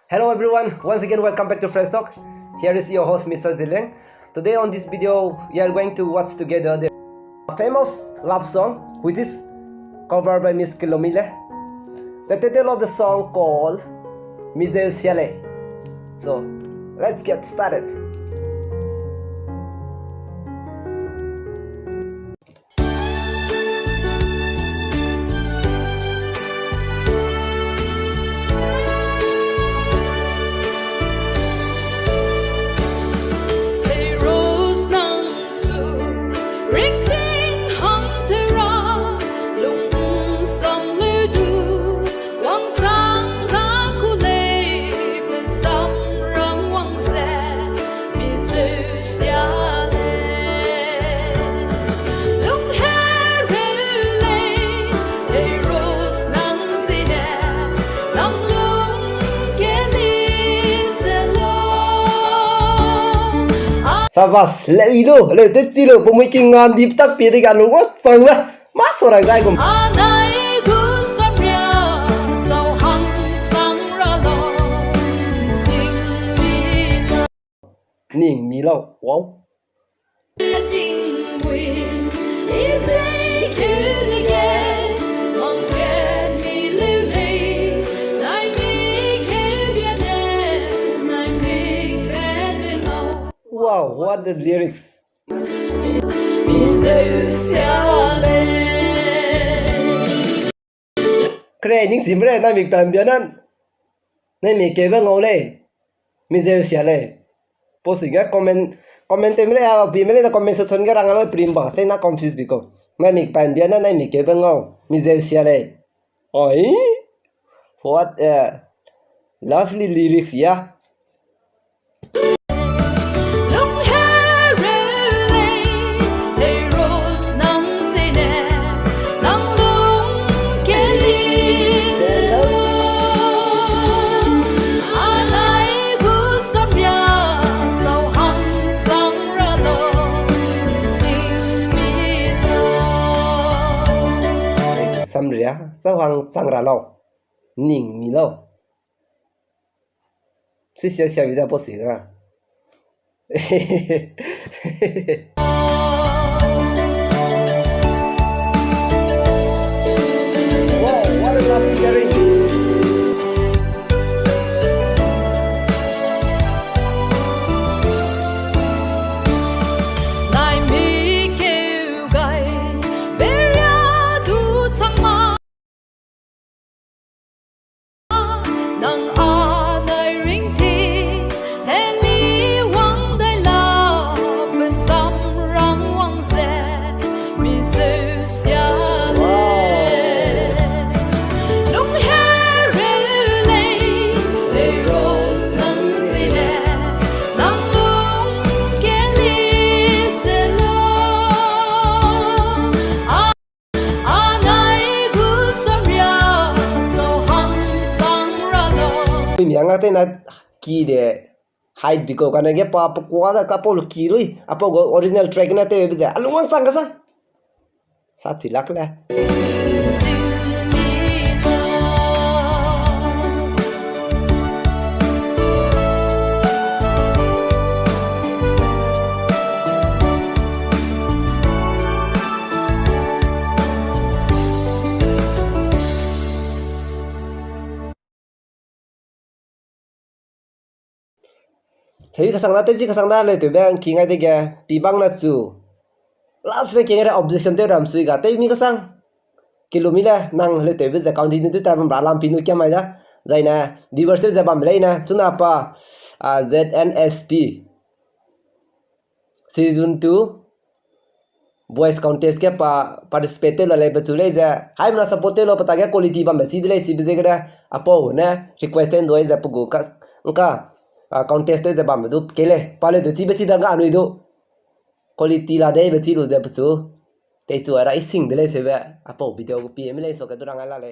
Hello everyone, once again welcome back to Fresh Talk. Here is your host Mr. Zileng. Today on this video we are going to watch together the famous love song which is covered by Miss Kenlumyile. The title of the song called Mijeu. So let's get started. Savas, le tetsilo, pemiking ngan di tak pi tiga lungot, sanglah, mas orang gai kum. Ning mi lo, wow. Wow, what the lyrics! Kre những gì mà nay mình tạm biến ăn, nay mình kể với ngô lệ, mình sẽ xả lệ. Post cái comment em lại vì mình là comment section cái răng nó prim bảo sẽ nó confuse bị không. Nay mình tạm biến ăn, nay mình kể với ngô, mình sẽ xả lệ. Ôi, what a lovely lyrics, yeah. Samria, sao hoàng sang ra lo, ning mi lo, suy xia xia vì sao bớt xỉa à? Wow, what a lovely lyric! Miang ate na key de hide biko kana ge pa kwa da kapo key lui apo original track na te be ja alungan sang sa sa chilak le Tapi kasang natin si kasang dale tu bang kingai de ge pibang na chu last re kingai objection te ram sui ga te mi kasang Kenlumyile nang le te be ja continue te ta ba lam pinu kya mai da zaina divorce ja bam le na chuna pa ZNSP season 2 boys contest ke pa participate lo le bechule ja hai na support lo pata ge quality bam si de le si be ga apo na request en doi ja pugu ka contest te jabam du kele pale du chi bechi da ga anui du quality la dei bechi lu ja puchu te chu ara ising de le se ba apo video ko pm le so ka du ranga la le